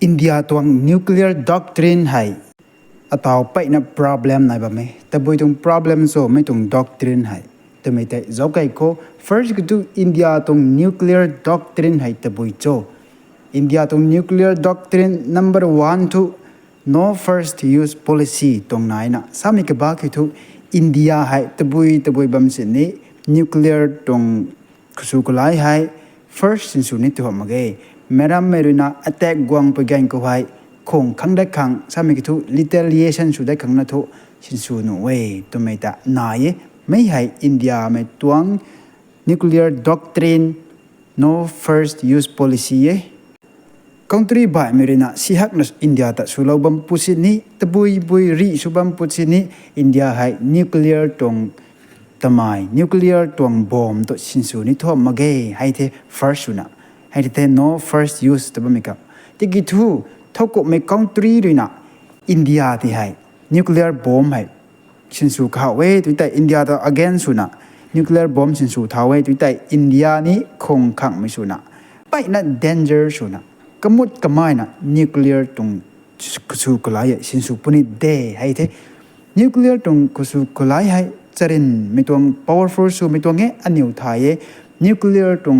อินเดียตัว Nuclear Doctrine ให้อัตราไปนะ problem ไหนบ้างไหมแต่บุยตรง problem โซไม่ตรง doctrine ให้แต่ไม่แต่เจ้าไก่โค first ก็ดูอินเดียตรง Nuclear Doctrine ให้แต่บุยโจอินเดียตรง Nuclear Doctrine number 1 to no first use policy ตรงไหนนะสามีก็บอกคือทุกอินเดียให้แต่บุยบำเสนี้ Nuclear ตรงสุกุลายให้ first สินสุนิตัวมาเกแม่รำไม่รู้นะ attack กวางไปแกงก็ให้คงขังได้ขังสามีก็ทุ retaliation สุดได้ขังนะทุสินสุนเวตัวไม่แต่นายไม่ให้อินเดียไม่ตัว Nuclear Doctrine no first use policy country by merina sihak nas India ta sulobam pusini tabui ri subam pusini India hai nuclear tong tamai nuclear tong bomb to sinsu ni thom mage hai the first una hai the no first use tabamika tigi thu thoko me country rina India ti hai nuclear bomb hai sinsu kha we tu ta India ta again suna nuclear bomb sinsu tha we tu ta India ni khong khang me suna pai na danger sunaกมุดกมายนะนิวเคลียร์ตรงกุศลกลายสินสุปนิเดให้เทนิวเคลียร์ตรงกุศลกลายให้จริงไม่ตรง powerful สูไม่ตรงเงี้ยอันนิวไทยนิวเคลียร์ตรง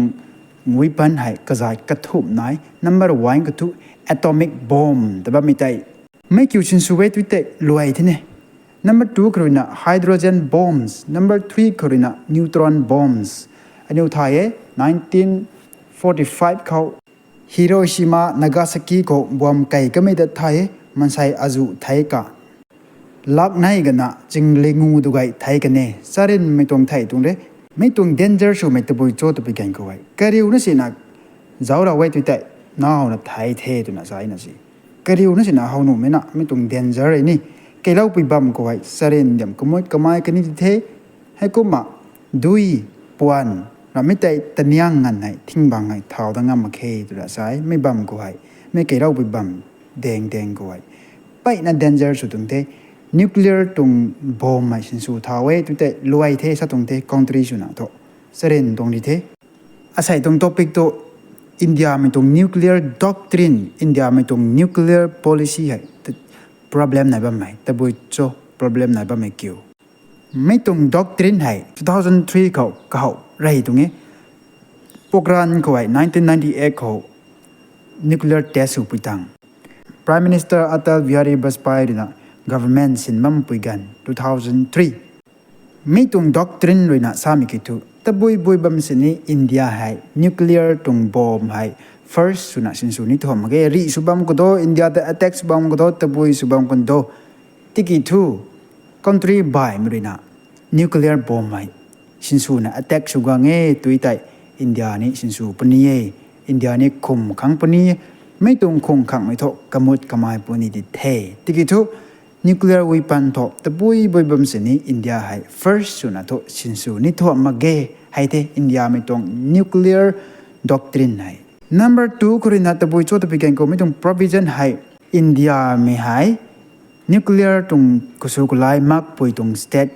วิปันให้กระจายกระทุบไหน number 1ก็ทุก atomic bomb แต่แบบไม่ได้ไม่เกี่ยวสินสุเวทุเตรวยที่นี่ number 2คือนะ hydrogen bombs number 3คือนะ neutron bombs อันนิวไทย1945เขาฮิโรชิมานากาซากิก็บวมไก่ก็ไม่ได้ไทยมันใส่อาจุไทยกะลักไหนกันนะจึงเลงูดูไก่ไทยกันเนี่ยซาเรนไม่ตรงไทยตรงเลยไม่ตรงเดนเจอร์ชูไม่ตะบุยโจตะไปกันก็ไว้กะริวนั่นสินะเจ้าเราไว้ตัวแต่น่าเอานะไทยเทตัวน่ะใช่น่ะสิกะริวนั่นสินะเฮาหนุ่มไม่นะไม่ตรงเดนเจอร์นี่แกเล่าไปบัมก็ไว้ซาเรนเดี๋ยวก็มดก็ไม่กันนี่เทให้กูมาดุยปวนเราไม่ได้ตันยังงันให้ทิ้งบางให้เท้าตั้งงามมาเคตัวละสายไม่บัมก็ให้ไม่เกี่ยวเราไปบัมแดงก็ให้ไปนั่นเดนเจอร์สุดตรงเทนิวเคลียร์ตรงบอมไม่สินสูท้าเวตัวเทรวยเทสัตรงเทคอนทรีสุนัขโตเสร็จตรงนี้เทอาศัยตรงท็อปิกโตอินเดียไม่ตรงนิวเคลียร์ด็อกทรินอินเดียไม่ตรงนิวเคลียร์ policy ให้ problem ไหนบ้างไหมแต่บุยโจ problem ไหนบ้างไม่เกี่ยวไม่ตรงด็อกทรินให้2003เขาไรตรงนี้โปรแกรมเขาไว้1998เขา nuclear test อุปถัง Prime Minister Atal Bihari Vajpayee นะ government สินมั่มปุยกัน2003ไม่ตรง doctrine เลยนะสามีกิตุแต่บุยบัมสินีอินเดียให้ nuclear ตรงบอมให้ first สุนัขสินสุนิทอมเกรีสุบัมก็โดอินเดียแต่ attack สุบัมก็โดแต่บุยสุบัมก็โดติกิตุ country by ไม่เลยนะ nuclear bomb ให้สินสูนะ attack สุกังตุยไตอินเดียนี่สินสูปนีอินเดียนี่คมขังปนีไม่ตรงคงขังไม่ทกมุดกมายปนีดิเทติกิทุ nuclear weapon ทแต่บุยบัมสินีอินเดียให้ first สุนะทสินสูนี่ทมาเกให้เทอินเดียไม่ตรง nuclear doctrine ให้ number 2คือนะแต่บุยโจทย์พิการก็ไม่ตรง provision ให้อินเดียไม่ให้ nuclear ตรงกุศลกุลายมักปุยตรง state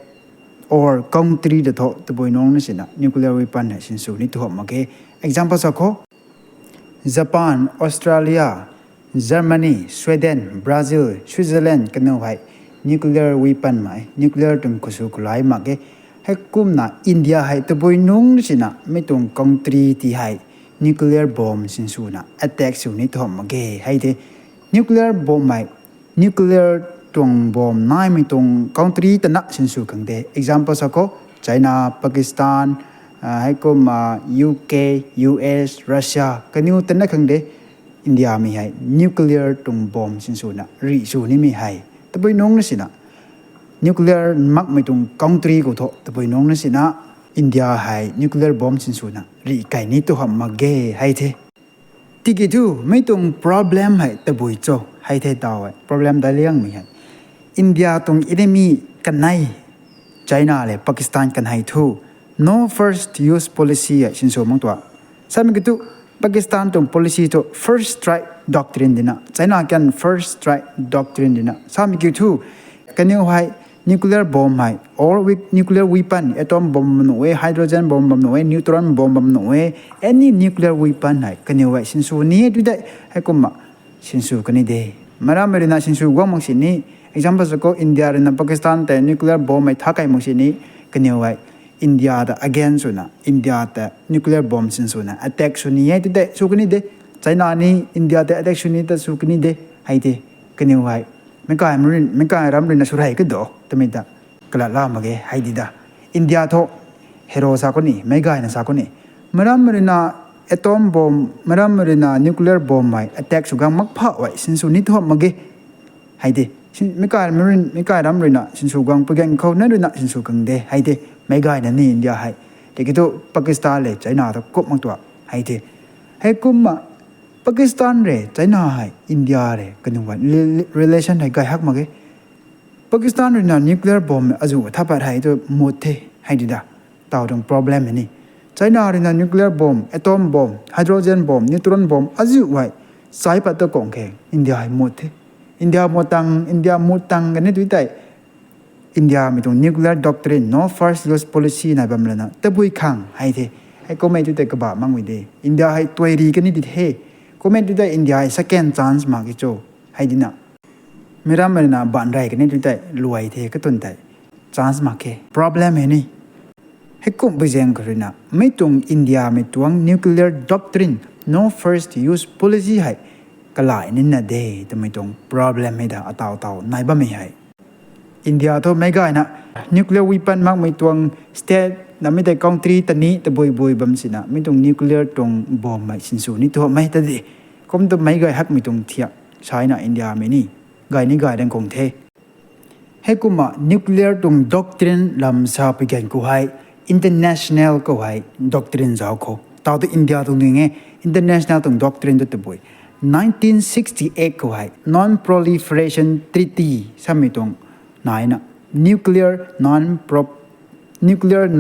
or country เดทตัวบอยน้องนั่นสินะ nuclear weapon ให้สินสูนี่ตัวมาเก example สักข้อ Japan Australia Germany Sweden Brazil Switzerland กันเอาไว้ nuclear weapon ไหม nuclear ตรงกุศลกุลายมาเกให้กุมนะอินเดียให้ตัวบอยน้องนั่นสินะไม่ตรง country ที่ให้ nuclear bomb สินสูนะ attack สูนี่ตัวมาเกให้เด nuclear bomb ไหม nuclearตรงบอมนายไม่ตรง country แต่นักสินสูกันเด example สักข้อ China Pakistan ให้ก็มา UK US Russia กันนิวแต่นักขังเดอินเดียไม่ให้ nuclear ตรงบอมสินสูนะรีสูนี่ไม่ให้แต่ไปน้องนั่นสินะ nuclear มักไม่ตรง country ก็เถอะแต่ไปน้องนั่นสินะอินเดียให้ nuclear bomb สินสูนะรีไก่นี้ตัวหัมมาเกให้เทติกิทูไม่ตรง problem ให้แต่บุยโจให้เทดาว problem ได้เลี้ยงไม่ให้อินเดียตรงอินเดียมีกันไหนไชน่าเลยปากีสถานกันให้ทู no first use policy สินสูมังตัวสามีกิตุปากีสถานตรง policy ตัว first strike doctrine ดินะไชน่ากัน first strike doctrine ดินะสามีกิตุกันยังให้ nuclear bomb ให้ or with nuclear weapon atom bomb มันเอาไว้ hydrogen bomb มันเอาไว้ neutron bomb มันเอาไว้ any nuclear weapon ให้กันยังให้สินสูนี้ดูได้ให้กุมมา สินสูกันนี่เดมาราไม่ได้น่าสินสูว่ามังสินี้ example สก็อินเดียหรือปากีสถานแต่ nuclear bomb ไม่ทักไอ้มังสินี้กันเนี่ยไว้อินเดียแต่ again สุนะอินเดียแต่ nuclear bomb สินสูนะ attack สุนี้ให้เดสูกันนี่เดไชน่านี่อินเดียแต่ attack สุนี้แต่สูกันนี่เดให้เดกันเนี่ยไว้ไม่กล้ารำรินะสุดท้ายก็ดอกแต่ไม่ได้กลัดล่ามาเกให้ดีดาอินเดียทว่าเฮโร่สักคนนี้ไม่กล้านะสักคนนี้มาราไม่ได้น่าatom bomb มาราไม่ได้น่า nuclear bomb ไม่ attack สุกังมักพะไว้สินสูนี้ทว่ามาเกให้เดไม่กล้ารำรินะสินสูกังไปกันเขานั่นรินะสินสูกังเดให้เดไม่กล้านะนี่อินเดียให้แต่ก็ตัวปากีสถานเลยไชน่าตัวกบมังตัวให้เดให้กุมมาปากีสถานเลยไชน่าให้อินเดียเลยกันนึกว่า relation ให้ใกล้ฮักมาเกปากีสถานรินะ nuclear bomb อาจุถ้าปัดให้ตัวหมดเทให้ดีดาต่อตรง problem นี่ไชน่ารินะ nuclear bomb atom bomb hydrogen bomb neutron bomb อาจุไว้สายปัดตัวกองแข่งอินเดียให้หมดเทอินเดียหมดตังกันนี่ด้วยแต่อินเดียมีตรง nuclear doctrine no first use policy ในแบบนั้นนะแต่บุยขังให้เทให้ก็ไม่ด้วยแต่กระบะมั่งวิเดอินเดียให้ตัวดีกันนี่ดิเทก็ไม่ด้วยแต่อินเดียให้ second chance มากที่โจให้ดีนะไม่รับไม่นะบ้านไรกันนี่ด้วยแต่รวยเทก็ต้นแต่ chance มากแค่ problem เห็นนี่ให้ก็ไปแจ้งกันนะไม่ตรงอินเดียไม่ตรง nuclear doctrine no first use policy ให้ก็หลายนี่นะเดแต่ไม่ตรง problem ไม่ได้เอาเต่าในบ้านไม่ให้อินเดียทั่วไม่ง่ายนะ nuclear weapon มากไม่ตรง state นะไม่ได้ country ตอนนี้แต่บ่อยบัมสินะไม่ตรง nuclear ตรง bomb ไม่สินสูนี่ทั่วไม่แต่เดก็มันตัวไม่ง่ายฮักไม่ตรงเทียใช้นะอินเดียไม่นี่ง่ายนี่ง่ายดังคงเทให้กูมา nuclear ตรง doctrine ลำซาไปกันกูให้ international กูให้ doctrine เจ้าเขาต่อตัวอินเดียตรงนี้ไง international ตรง doctrine ตัวบ่อย1968ကိုဟိုက် Non-Proliferation Treaty စမ်းမီတုံနိုင်န Nuclear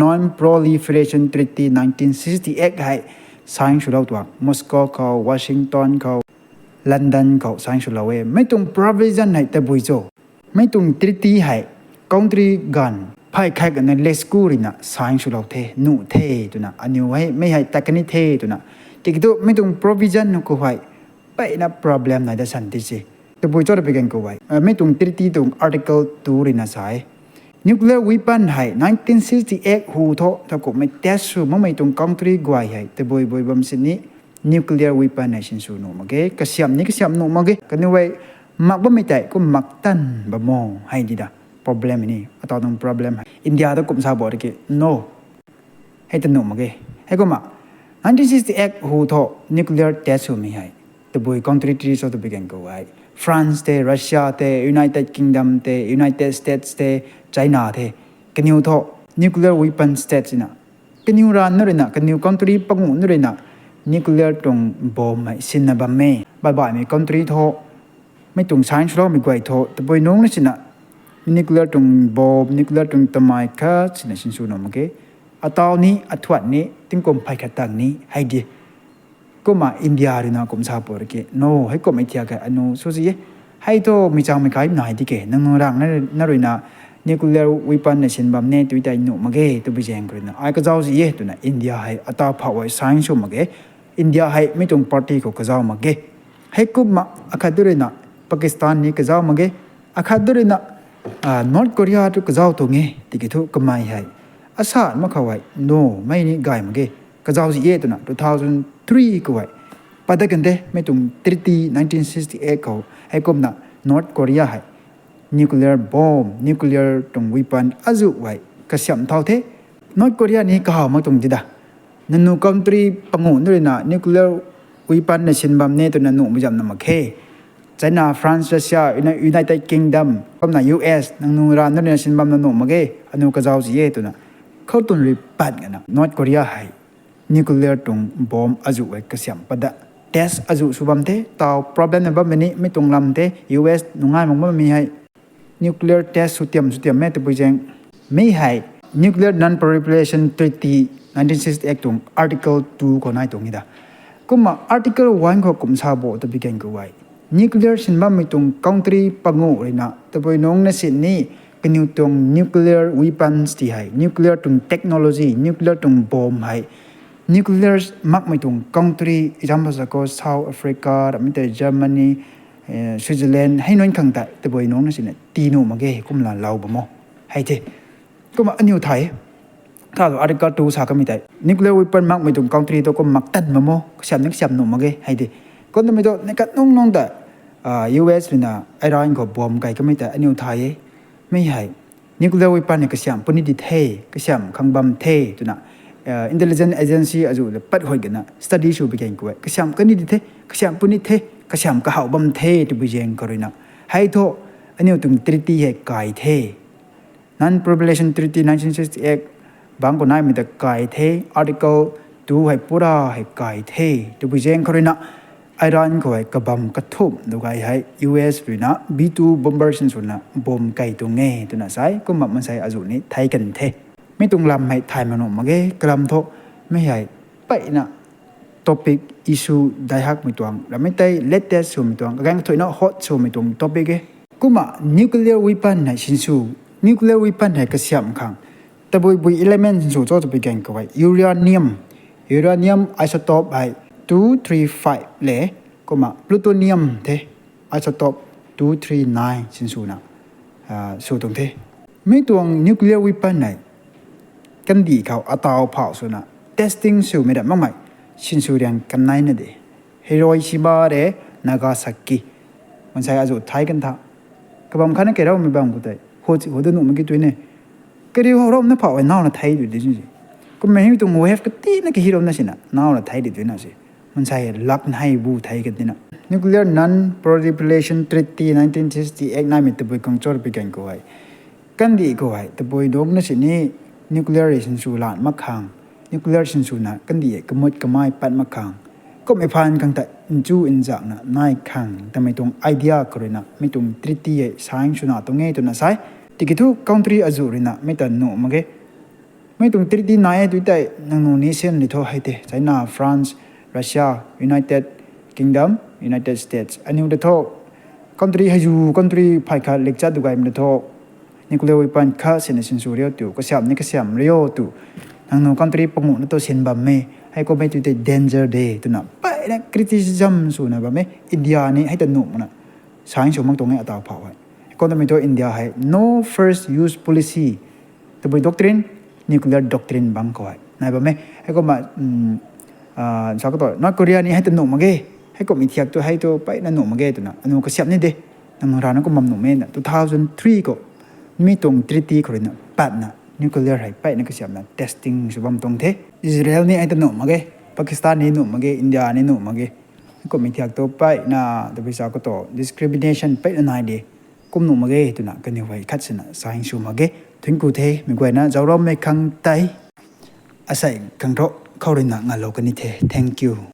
Non-Proliferation Treaty 1968ဟိုက်ဆိုင်းရှူလောက်တော့ Moscow ခေါ် Washington ခေါ် London ခေါ်ဆိုင်းရှူလောက်ဝဲไม่တုံ provision ဟိုက်တပွေစို့ไม่တုံ treaty ဟိုက် country gun ဖိုက်ခိုက်ကနေ let's go ရနာဆိုင်းရှူလောက်သေးနုသေးတူနာအညိုဟိုက်ไม่ဟိုက်တက်ကနိသေးတူနာတိကတော့ไม่တုံ provision ကိုဟိုက်ไปนะ problem ไหนได้สันติสิแต่บุยจอดไปกันกูไว้ไม่ตรงtreatyตรง article 2รินะสาย nuclear weapon ให้1968หูโตถ้ากูไม่เทสสูมันไม่ตรง country กว่าให้แต่บุยบัมสินี้ nuclear weapon ในสินสูโนมาเกกระเสียมนี่กระเสียมโนมาเกกันนี่ไว้มักบ่ไม่ใจก็มักตันบ่มองให้ดีดา problem นี่เอาตรง problem อินเดียต้องกุมซาบอดเก no ให้ตันโนมาเกให้กูมา1968หูโต nuclear test สูไม่ให้แต่บุย country ที่สุดไปกันกูไว้ France เต Russia เต United Kingdom เต United States เต China เตกันอยู่ท่อ nuclear weapon states นะกันอยู่ร้านนู่นเลยนะกันอยู่ country ปังงูนู่นเลยนะ nuclear ตรง bomb ไม่สินนะบัมเม่บ่ายๆมี country ท่อไม่ตรง science เราไม่กว่าท่อแต่บุยน้องนี่สินะ nuclear ตรง bomb nuclear ตรงตะไมค์สินะสินสูนโอเคอัตรานี้อัตวัดนี้ถึงกลมไพ่ขัดตังนี้ให้ดีก็มาอินเดียหรือนะกุมซาปอร์เกโนให้ก็ไม่เทียกันอนุสุดสิให้โตมีจังไม่ขายหน่อยที่เกนั่งรังนั่นเลยนะนี่กูเลี้ยววิปันในเช่นแบบนี้ตัวใจหนุ่มมาเกตัวไปแจ้งกันนะไอ้ก็เจ้าสิตัวน่ะอินเดียให้อัตราภาวะไซน์ชั่วมาเกอินเดียให้ไม่ตรงปาร์ตี้ก็เจ้ามาเกให้กุมมาอาคาดูเลยนะปากีสถานนี่ก็เจ้ามาเกอาคาดูเลยนะนอร์ทเกาหลีทุกเจ้าตัวเงี้ยที่กิทุกก็ไม่ให้อาซาดมาเขาไว้โนไม่นี่ไกมาเกก็เจ้าสิตัวน่ะ2003ก็ไว้ปัจจุบันเดไม่ตรง treaty 1968เขาให้กุมนะ North Korea ให้ nuclear bomb nuclear ตรง weapon อาจุไว้ก็เสียมเท่าเท North Korea นี่ก็หามาตรงจีดานั่นนู country ปังหูนั่นเลยนะ nuclear weapon ในเช่นแบบนี้ตัวนั้นหนูไม่จำนำมาแค่ China France Russia United Kingdom ก็นะ US นั่นนูร้านนั่นเลยเช่นแบบนั้นหนูมาแค่อันนู้ก็เจ้าสิตัวน่ะเขาต้นรีปัดกันนะ North Korea ให้nuclear ตรง bomb อาจุไว้ก็เสียมปัด test อาจุสุบัมเทต่อ problem ในบ้านนี้ไม่ตรงลำเท US นุ่งง่ายมันไม่มีให้ nuclear test สุดเทียมแม่แต่ปุยแจงไม่ให้ nuclear non-proliferation treaty 1968ตรง article 2ก็น่าตรงนี้ดะก็มา article 1ก็กุมซาโบตัวไปกันก็ไว้ nuclear สินบ้านไม่ตรง country ปังงูเลยนะแต่ปุยน้องในสิ่งนี้ก็นิวตรง nuclear weapons ที่ให้ nuclear ตรง technology nuclear ตรง bomb ให้ nuclear มักไม่ตรง country example ก็ South Africa มิเตอร์ Germany Switzerland ให้น้อยขังแต่บ่อยน้องนั่นสิเนี่ยตีโนมาเก้กุมลาเราบ่มอให้เจก็มาอันอยู่ไทยถ้าเราอาริกาตูสาก็มีแต่ nuclear weapon มักไม่ตรง country ตัวก็มักตัดมาโมเสียบนึกเสียบโนมาเก้ให้เจก็ต้องไม่ต้องในการน้องแต่US เป็นอะไอรอนก็บอมไก่ก็ไม่แต่อันอยู่ไทยไม่ให้ nuclear weapon เนี่ยก็เสียบปุ่นนี่ดิเทก็เสียบขังบัมเทตัวน่ะintelligence agency อาจุปัดหอยกันนะ study ชูไปแข่งกูก็เสียบกันนี่ดิเทก็เสียบปุ่นนี่เทก็เสียบก็หาบัมเทตัวไปแข่งกันเลยนะให้โทอันนี้ถึง treaty ให้ไก่เท Non-Proliferation Treaty 1968บางคนนั้นมีแต่ไก่เท article 2ให้ปูราให้ไก่เทตัวไปแข่งกันเลยนะไอรอนก็ให้กระบำกระทุบดูไงให้ US หรือนะ B2 bombers ส่วนนะบอมไก่ตัวเงี้ยตัวน่ะใส่ก็มันใส่อาจุนี้ไทยกันเทไม่ตรงลำให้ไทยมันออกมาเก้กลำโทไม่ใหญ่ไปนะtopic issue ได้ฮักไม่ตวงแล้วไม่ได้ latest สูไม่ตวงก็งั้นถอยนะ hot สูไม่ตวง topic เก้กูมา nuclear weapon ให้ชินสู nuclear weapon ให้กระเสียมขังแต่บุย element ชินสูโจจะไปแข่งกันไว้ uranium isotope ให้235เลยกูมา plutonium เท isotope 239ชินสูนะสูตรงเทไม่ตวง nuclear weapon ให้กันดีเขาอัตราเผาสุนัข testing สูไม่ได้มากมายชินสูเรียนกันไหนนั่นเองฮิโรชิมาเรนากาซากิมันใช้อาจุไทยกันท่าก็บางครั้งก็เราไม่บางกูได้หัวเดินหนุ่มมันกี่ตัวเนี่ยก็เดี๋ยวเราไม่เผาไอ้น่าเราไทยดูดิจริงๆก็ไม่ให้ตัวงูเฮฟก็ตีนักฮิโรนั่นสินะน่าเราไทยดูด้วยนะสิมันใช้ลักให้บูไทยกันนี่นะ Nuclear Non-Proliferation Treaty 1968นั่นมีตัวบุยกงโจรไปกันกูไว้กันดีกูไว้ตัวบุยดงนั่นสินี่nuclear ชินสูหลานมักขัง nuclear ชินสูนะกันดีก็มดก็ไม่ปัดมักขังก็ไม่ผ่านกันแต่จูอินจากนะนายขังแต่ไม่ตรงไอเดียก็เลยนะไม่ตรง treaty สายสุนัขตรงนี้ตัวนะใช่ที่คิดทุก country อาจุเลยนะไม่แต่หนูมั้งเกไม่ตรง treaty นายตัวแต่นั่งโน่นนี่เส้นลิทัวให้เตะไชน่า France Russia United Kingdom United States อันนี้ลิทัว country ให้อยู่ country ภายขาเล็กจัดดูไงมันลิทัวnuclear weapon ข้าเส้นสินสูเรียวตัวก็เสียบนี่ก็เสียบเรียวตัวนั่งโน่ country ประมุขนั่นตัวเส้นบะเมให้ก็ไม่ตัวแต่ danger day ตัวน่ะไปนะ criticism สูนะบะเมอินเดียนี่ให้ตัวหนุ่มนะสายสูงมังตรงนี้อัตราเผาไว้ก็ต้องมีตัวอินเดียให้ no first use policy ตัวบริ doctrine nuclear doctrine บางก็ไว้นายบะเมให้ก็มาสาวก็ต่อนอร์ทโคเรียนี่ให้ตัวหนุ่มมาเก้ให้ก็มีเทียบตัวให้ตัวไปนั่นหนุ่มมาเก้ตัวน่ะอันนู้นก็เสียบนี่เด้นั่งร้านนั้นก็มั่มหนุ่มเองน่ะ2003ก็มีตรง treaty คนนั้นปัดนะ nuclear ให้ไปนั่นก็เสียบนะ testing สุบำตรงเทอิสราเอลนี่ไอ้ตัวหนุ่มมาเก้ปากีสถานนี่หนุ่มมาเก้อินเดียนี่หนุ่มมาเก้ก็มีเทียบตัวไปนะตัวพิสาก็ต่อ discrimination ไปนั่นไงเด้กุมหนุ่มมาเก้ตัวน่ะกันอยู่ไว้คัดสนะสายสูมาเก้ถึงกูเทมีกว่านะเจ้าเราไม่ขังไตอาศัยขังโตเขาเรียนงานเรากันนี่เท thank you